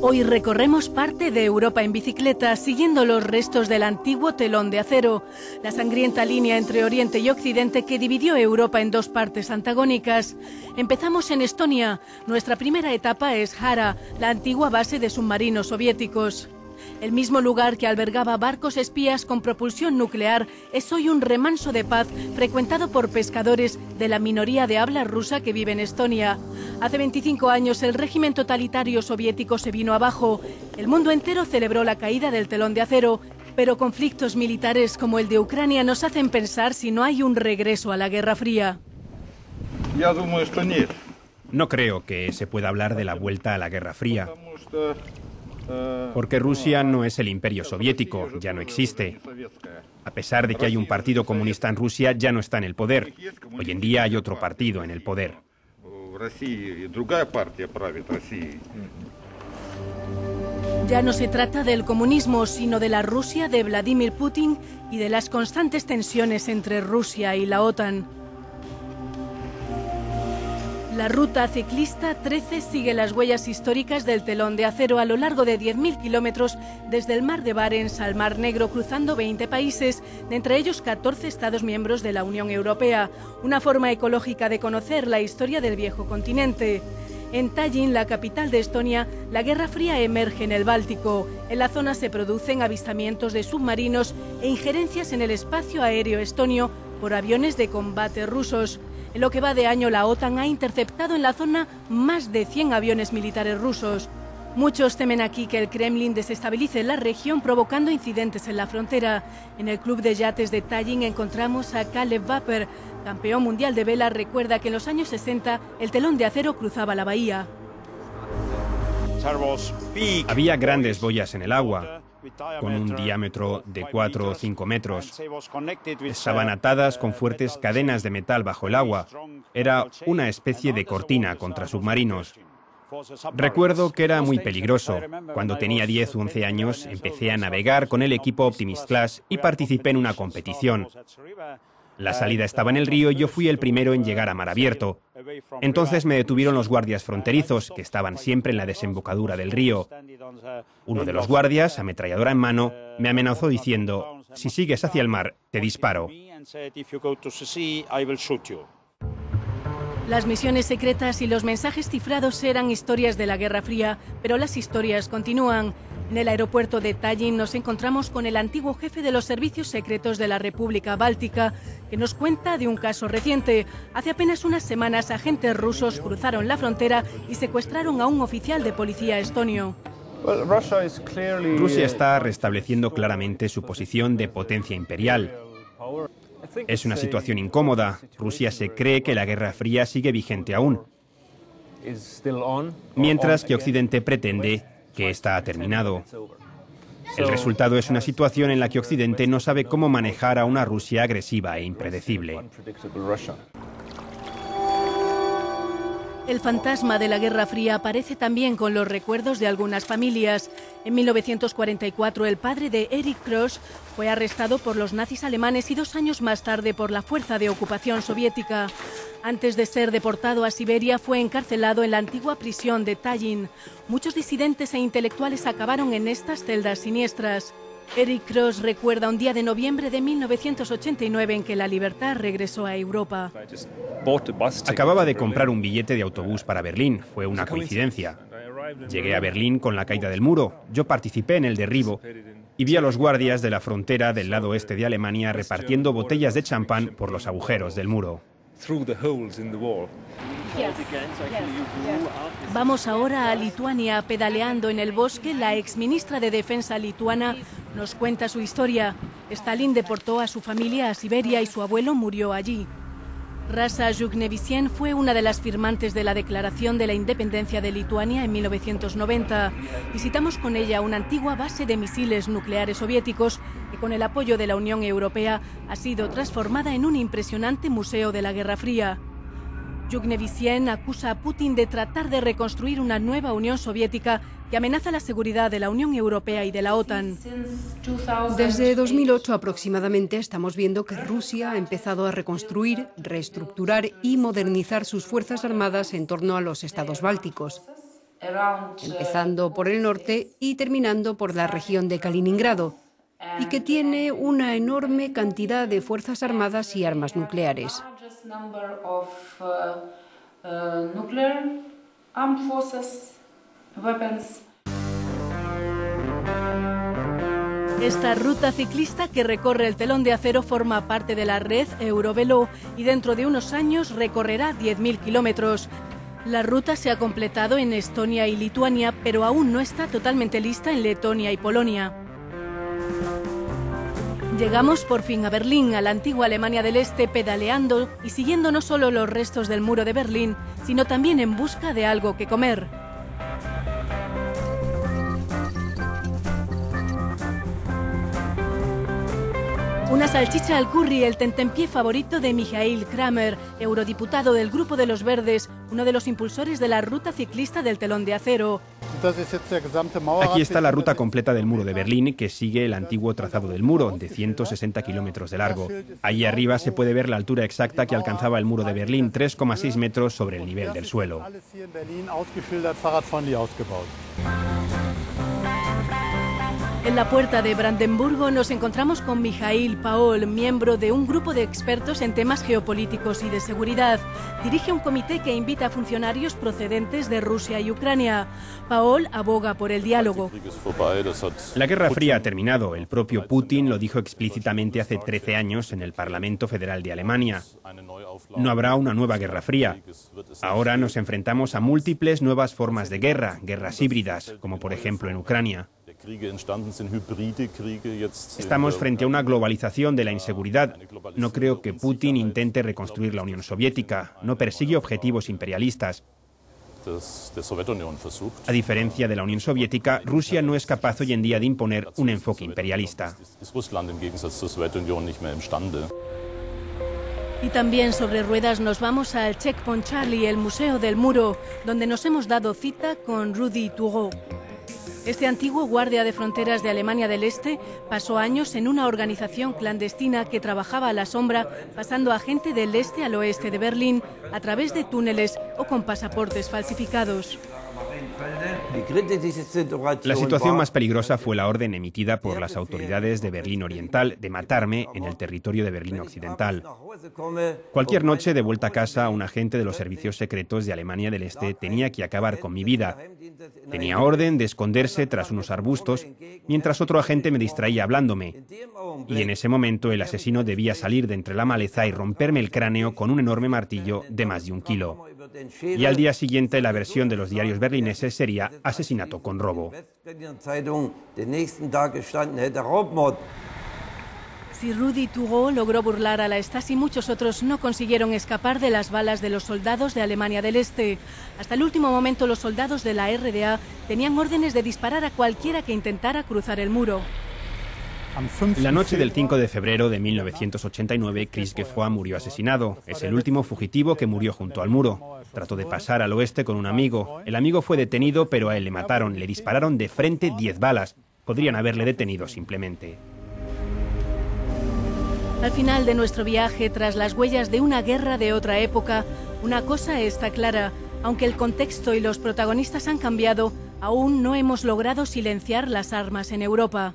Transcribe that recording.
Hoy recorremos parte de Europa en bicicleta, siguiendo los restos del antiguo telón de acero, la sangrienta línea entre Oriente y Occidente que dividió Europa en dos partes antagónicas. Empezamos en Estonia. Nuestra primera etapa es Hara, la antigua base de submarinos soviéticos. El mismo lugar que albergaba barcos espías con propulsión nuclear es hoy un remanso de paz frecuentado por pescadores de la minoría de habla rusa que vive en Estonia. Hace 25 años el régimen totalitario soviético se vino abajo. El mundo entero celebró la caída del telón de acero, pero conflictos militares como el de Ucrania nos hacen pensar si no hay un regreso a la Guerra Fría. No creo que se pueda hablar de la vuelta a la Guerra Fría. Porque Rusia no es el imperio soviético, ya no existe. A pesar de que hay un partido comunista en Rusia, ya no está en el poder. Hoy en día hay otro partido en el poder. Ya no se trata del comunismo, sino de la Rusia de Vladimir Putin y de las constantes tensiones entre Rusia y la OTAN. La ruta ciclista 13 sigue las huellas históricas del telón de acero a lo largo de 10.000 kilómetros desde el mar de Barents al Mar Negro, cruzando 20 países, de entre ellos 14 Estados miembros de la Unión Europea. Una forma ecológica de conocer la historia del viejo continente. En Tallinn, la capital de Estonia, la Guerra Fría emerge en el Báltico. En la zona se producen avistamientos de submarinos e injerencias en el espacio aéreo estonio por aviones de combate rusos. En lo que va de año, la OTAN ha interceptado en la zona más de 100 aviones militares rusos. Muchos temen aquí que el Kremlin desestabilice la región, provocando incidentes en la frontera. En el club de yates de Tallinn encontramos a Caleb Vapper, campeón mundial de vela. Recuerda que en los años 60 el telón de acero cruzaba la bahía. Había grandes boyas en el agua, con un diámetro de 4 o 5 metros. Estaban atadas con fuertes cadenas de metal bajo el agua. Era una especie de cortina contra submarinos. Recuerdo que era muy peligroso. Cuando tenía 10 o 11 años, empecé a navegar con el equipo Optimist Class y participé en una competición. La salida estaba en el río y yo fui el primero en llegar a mar abierto. Entonces me detuvieron los guardias fronterizos, que estaban siempre en la desembocadura del río. Uno de los guardias, ametralladora en mano, me amenazó diciendo: «Si sigues hacia el mar, te disparo». Las misiones secretas y los mensajes cifrados eran historias de la Guerra Fría, pero las historias continúan. En el aeropuerto de Tallinn nos encontramos con el antiguo jefe de los servicios secretos de la República Báltica, que nos cuenta de un caso reciente. Hace apenas unas semanas, agentes rusos cruzaron la frontera y secuestraron a un oficial de policía estonio. Rusia está restableciendo claramente su posición de potencia imperial. Es una situación incómoda. Rusia se cree que la Guerra Fría sigue vigente aún, mientras que Occidente pretende que esta ha terminado. El resultado es una situación en la que Occidente no sabe cómo manejar a una Rusia agresiva e impredecible. El fantasma de la Guerra Fría aparece también con los recuerdos de algunas familias. En 1944 el padre de Erich Krosch fue arrestado por los nazis alemanes y 2 años más tarde por la fuerza de ocupación soviética. Antes de ser deportado a Siberia fue encarcelado en la antigua prisión de Tallinn. Muchos disidentes e intelectuales acabaron en estas celdas siniestras. Erich Krosch recuerda un día de noviembre de 1989 en que la libertad regresó a Europa. Acababa de comprar un billete de autobús para Berlín. Fue una coincidencia. Llegué a Berlín con la caída del muro. Yo participé en el derribo y vi a los guardias de la frontera del lado oeste de Alemania repartiendo botellas de champán por los agujeros del muro. Vamos ahora a Lituania. Pedaleando en el bosque, la exministra de Defensa lituana nos cuenta su historia. Stalin deportó a su familia a Siberia y su abuelo murió allí. Rasa Juknevičienė fue una de las firmantes de la Declaración de la Independencia de Lituania en 1990. Visitamos con ella una antigua base de misiles nucleares soviéticos que, con el apoyo de la Unión Europea, ha sido transformada en un impresionante museo de la Guerra Fría. Juknevičienė acusa a Putin de tratar de reconstruir una nueva Unión Soviética que amenaza la seguridad de la Unión Europea y de la OTAN. Desde 2008 aproximadamente estamos viendo que Rusia ha empezado a reconstruir, reestructurar y modernizar sus fuerzas armadas en torno a los estados bálticos. empezando por el norte y terminando por la región de Kaliningrado, y que tiene una enorme cantidad de fuerzas armadas y armas nucleares. Esta ruta ciclista que recorre el telón de acero forma parte de la red Eurovelo y dentro de unos años recorrerá 10.000 kilómetros. La ruta se ha completado en Estonia y Lituania, pero aún no está totalmente lista en Letonia y Polonia. Llegamos por fin a Berlín, a la antigua Alemania del Este, pedaleando y siguiendo no solo los restos del muro de Berlín, sino también en busca de algo que comer. Una salchicha al curry, el tentempié favorito de Michael Kramer, eurodiputado del Grupo de los Verdes, uno de los impulsores de la ruta ciclista del telón de acero. Aquí está la ruta completa del muro de Berlín, que sigue el antiguo trazado del muro, de 160 kilómetros de largo. Allí arriba se puede ver la altura exacta que alcanzaba el muro de Berlín, 3,6 metros sobre el nivel del suelo. En la puerta de Brandenburgo nos encontramos con Michael Paul, miembro de un grupo de expertos en temas geopolíticos y de seguridad. Dirige un comité que invita a funcionarios procedentes de Rusia y Ucrania. Paul aboga por el diálogo. La Guerra Fría ha terminado. El propio Putin lo dijo explícitamente hace 13 años en el Parlamento Federal de Alemania. No habrá una nueva Guerra Fría. Ahora nos enfrentamos a múltiples nuevas formas de guerra, guerras híbridas, como por ejemplo en Ucrania. Estamos frente a una globalización de la inseguridad. No creo que Putin intente reconstruir la Unión Soviética. No persigue objetivos imperialistas. A diferencia de la Unión Soviética, Rusia no es capaz hoy en día de imponer un enfoque imperialista. Y también sobre ruedas nos vamos al Checkpoint Charlie, el Museo del Muro, donde nos hemos dado cita con Rudi Turgot. Este antiguo guardia de fronteras de Alemania del Este pasó años en una organización clandestina que trabajaba a la sombra, pasando a gente del este al oeste de Berlín a través de túneles o con pasaportes falsificados. La situación más peligrosa fue la orden emitida por las autoridades de Berlín Oriental de matarme en el territorio de Berlín Occidental. Cualquier noche de vuelta a casa, un agente de los servicios secretos de Alemania del Este tenía que acabar con mi vida. Tenía orden de esconderse tras unos arbustos, mientras otro agente me distraía hablándome. Y en ese momento el asesino debía salir de entre la maleza y romperme el cráneo con un enorme martillo de más de 1 kilo. Y al día siguiente la versión de los diarios berlineses sería asesinato con robo. Si Rudi Turgot logró burlar a la Stasi, muchos otros no consiguieron escapar de las balas de los soldados de Alemania del Este. Hasta el último momento los soldados de la RDA tenían órdenes de disparar a cualquiera que intentara cruzar el muro. La noche del 5 de febrero de 1989, Chris Geoffroy murió asesinado. Es el último fugitivo que murió junto al muro. Trató de pasar al oeste con un amigo. El amigo fue detenido, pero a él le mataron. Le dispararon de frente 10 balas. Podrían haberle detenido simplemente. Al final de nuestro viaje, tras las huellas de una guerra de otra época, una cosa está clara. Aunque el contexto y los protagonistas han cambiado, aún no hemos logrado silenciar las armas en Europa.